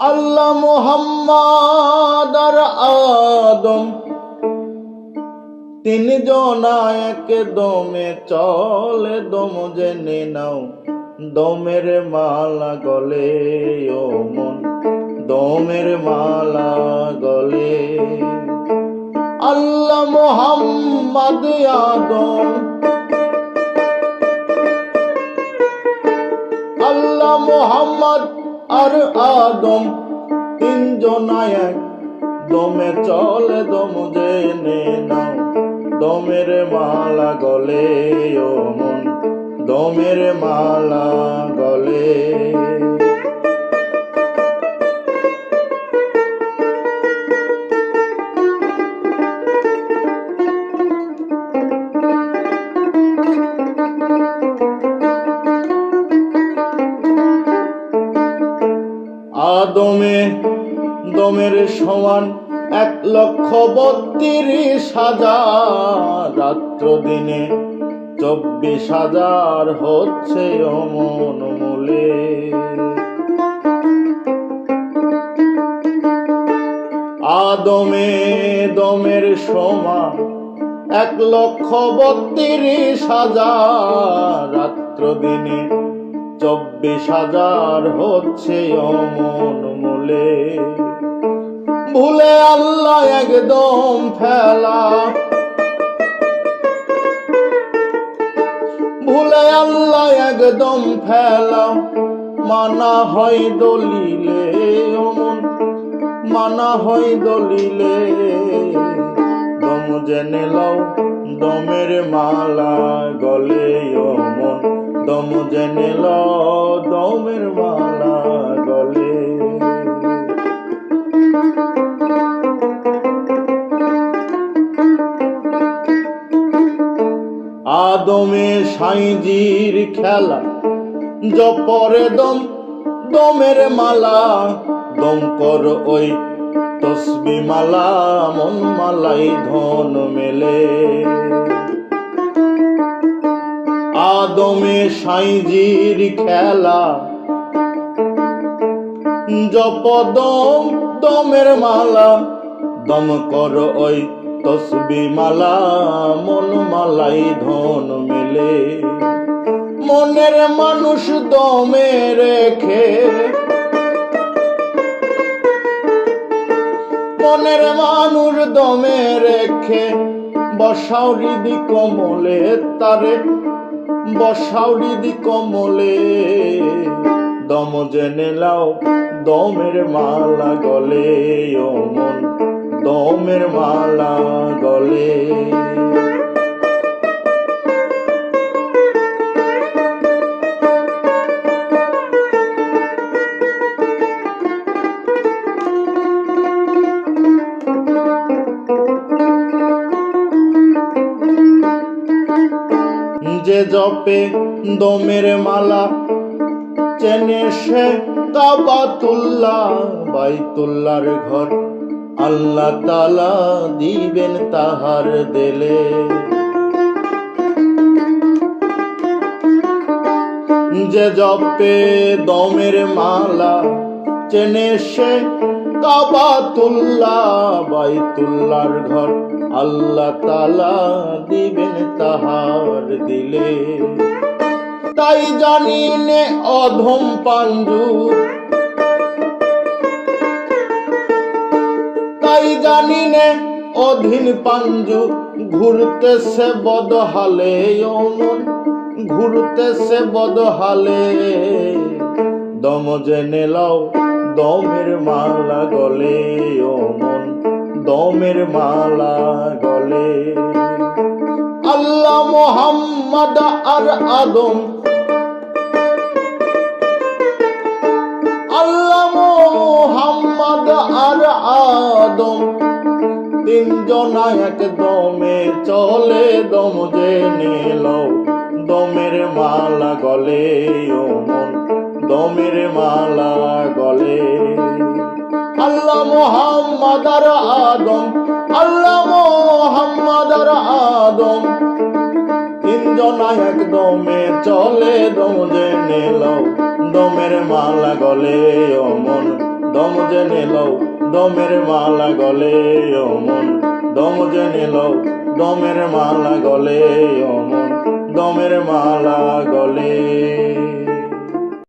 আল্লাহ মুহাম্মদ আর আদম তিনজনা এক দমে চলে, দম জেনে নাও দমের মালা গলে। ও মন দমের মালা গলে। আল্লাহ মুহাম্মদ আদম, আল্লাহ মুহাম্মদ আর আদম তিনজনা এক দমে চলে, দম জেনে নাও দমের মালা গলে। ও মন দমের মালা গলে। আদমে দমের সমান 1,32,000, রাত্র দিনে 24,000 হচ্ছে অমন মূলে। আদমে দমের সমান 1,32,000, রাত্র দিনে 24,000 হচ্ছে অমন মূলে। ভুলে আল্লাহ একদম ফেলা, ভুলে আল্লাহ একদম ফেলা, মানা হয় দলিলে। অমন মানা হয় দলিলে। দম জেনে লও দমের মালা গলে। অমন দম জেনে লও দমের মালা গলে। আদমে সাইজির খেলা, জপরে দম দমের মালা। দম কর ওই তসবি মালা, মন মালাই ধন মেলে। আদমে সাইজির খেলা, জপ দম দমের মালা। দম কর ওই তসবি মালা, মন মালাই ধন মেলে। মনের মানুষ দমে রেখে, মনের মানুষ দমে রেখে, বসাও হৃদি কমলে তারে, বসাও হৃদি কমলে। দম জেনে লাও দমের মালা গলে। ও মন দমের মালা গলে। যে জপে দমের মালা, চেনে সে কাবাতুল্লাহ। বাইতুল্লাহর ঘর আল্লাহ তাআলা দিবেন তাহার দেলে। যে জপে দমের মালা, চেনে সে কাবাতুল্লাহ। বাইতুল্লাহর ঘর আল্লাহ তাআলা দিবেন তাহার দিলে। তাই জানি নে অধম পাঞ্জু, তাই জানি নে অধীন পাঞ্জু, ঘুরতেছে বদহালে। অমন ঘুরতেছে বদহালে। দম জেনে লও দমের মালা গলে। অমন দমের মালা গলে। আল্লাহ মুহাম্মদ আর আদম, আল্লাহ মুহাম্মদ আর আদম তিনজনা এক দমে চলে। দম জেনে লও দমের মালা গলে। ও মন দমের মালা গলে। আল্লাহ মুহাম্মদ আর আদম, আল্লাহ মুহাম্মদ আর আদম তিনজনা এক দমে চলে। দম জেনে লও দমের মালা গলে। ও মন দম জেনে লও দমের মালা গলে অমন দম জেনে লও দমের মালা গলে অমন দমের মালা গলে।